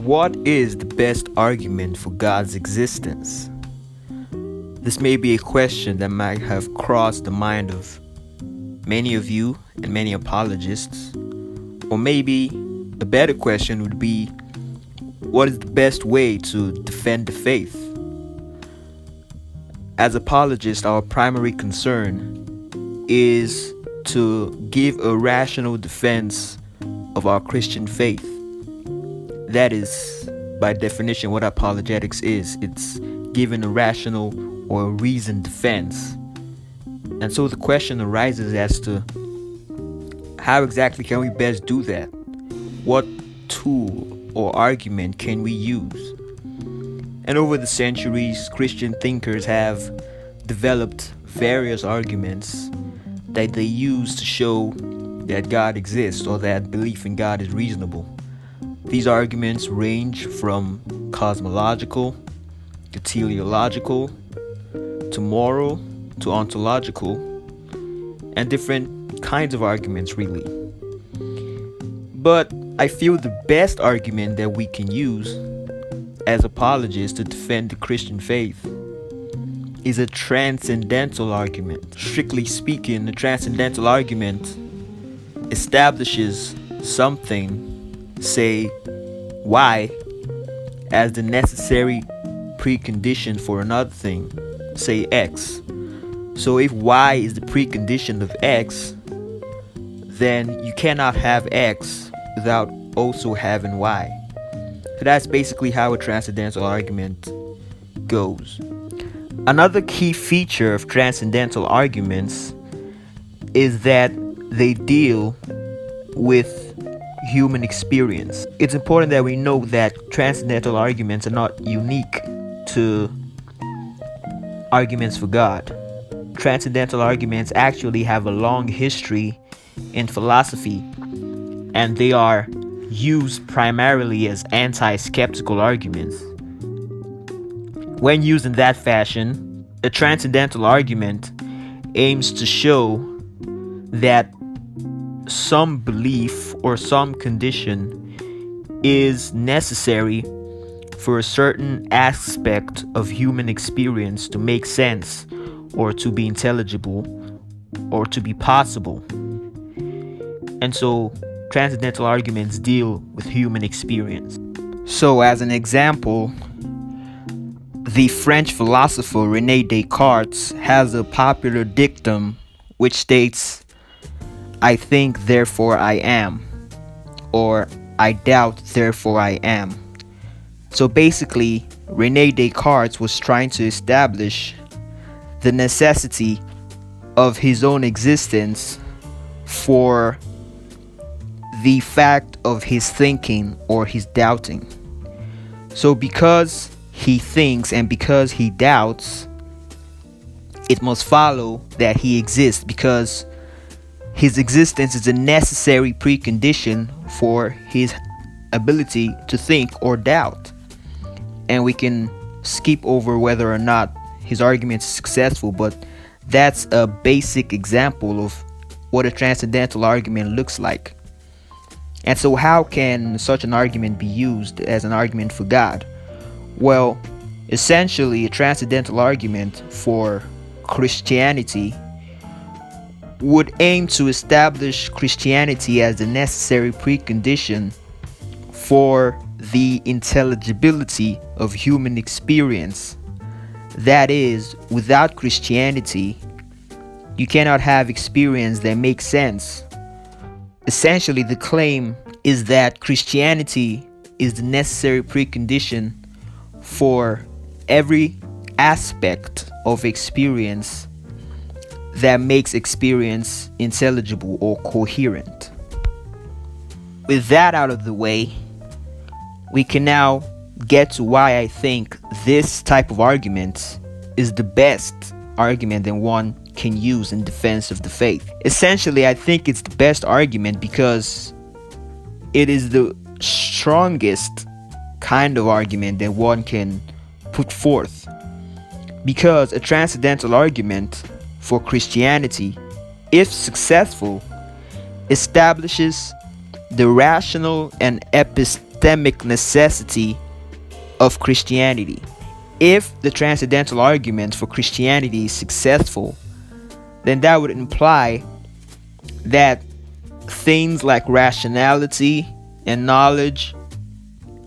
What is the best argument for God's existence? This may be a question that might have crossed the mind of many of you and many apologists. Or maybe a better question would be, what is the best way to defend the faith? As apologists, our primary concern is to give a rational defense of our Christian faith. That is, by definition, what apologetics is. It's giving a rational or a reasoned defense. And so the question arises as to how exactly can we best do that? What tool or argument can we use? And over the centuries, Christian thinkers have developed various arguments that they use to show that God exists or that belief in God is reasonable. These arguments range from cosmological to teleological to moral to ontological, and different kinds of arguments really. But I feel the best argument that we can use as apologists to defend the Christian faith is a transcendental argument. Strictly speaking, the transcendental argument establishes something, say Y, as the necessary precondition for another thing, say X. So if Y is the precondition of X, then you cannot have X without also having Y. So that's basically how a transcendental argument goes. Another key feature of transcendental arguments is that they deal with human experience. It's important that we know that transcendental arguments are not unique to arguments for God. Transcendental arguments actually have a long history in philosophy, and they are used primarily as anti-skeptical arguments. When used in that fashion, a transcendental argument aims to show that some belief or some condition is necessary for a certain aspect of human experience to make sense or to be intelligible or to be possible. And so transcendental arguments deal with human experience. So as an example, the French philosopher René Descartes has a popular dictum which states, "I think, therefore I am," or "I doubt, therefore I am." So basically, René Descartes was trying to establish the necessity of his own existence for the fact of his thinking or his doubting. So because he thinks and because he doubts, it must follow that he exists, because his existence is a necessary precondition for his ability to think or doubt. And we can skip over whether or not his argument is successful, but that's a basic example of what a transcendental argument looks like. And so how can such an argument be used as an argument for God? Well, essentially, a transcendental argument for Christianity would aim to establish Christianity as the necessary precondition for the intelligibility of human experience. That is, without Christianity, you cannot have experience that makes sense. Essentially, the claim is that Christianity is the necessary precondition for every aspect of experience that makes experience intelligible or coherent. With that out of the way, we can now get to why I think this type of argument is the best argument that one can use in defense of the faith. Essentially, I think it's the best argument because it is the strongest kind of argument that one can put forth. Because a transcendental argument for Christianity, if successful, establishes the rational and epistemic necessity of Christianity. If the transcendental argument for Christianity is successful, then that would imply that things like rationality and knowledge,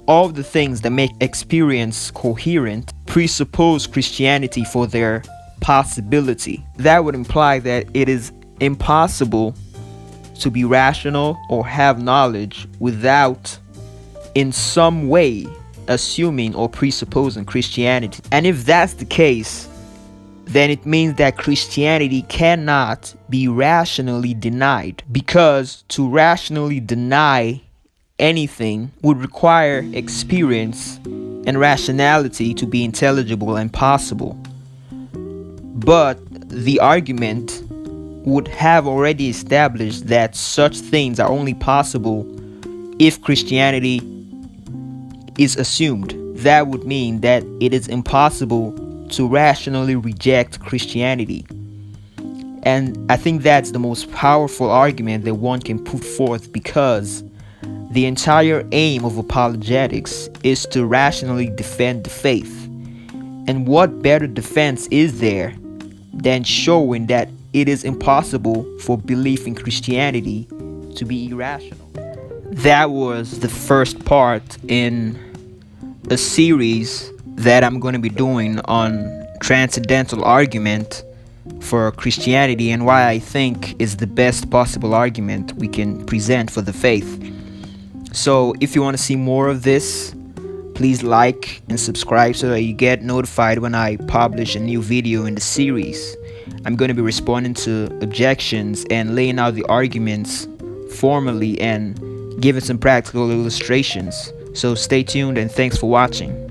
all the things that make experience coherent, presuppose Christianity for their possibility. That would imply that it is impossible to be rational or have knowledge without, in some way, assuming or presupposing Christianity. And if that's the case, then it means that Christianity cannot be rationally denied, because to rationally deny anything would require experience and rationality to be intelligible and possible. But the argument would have already established that such things are only possible if Christianity is assumed. That would mean that it is impossible to rationally reject Christianity. And I think that's the most powerful argument that one can put forth, because the entire aim of apologetics is to rationally defend the faith. And what better defense is there than showing that it is impossible for belief in Christianity to be irrational? That was the first part in a series that I'm going to be doing on transcendental argument for Christianity and why I think is the best possible argument we can present for the faith. So if you want to see more of this, please like and subscribe so that you get notified when I publish a new video in the series. I'm going to be responding to objections and laying out the arguments formally and giving some practical illustrations. So stay tuned and thanks for watching.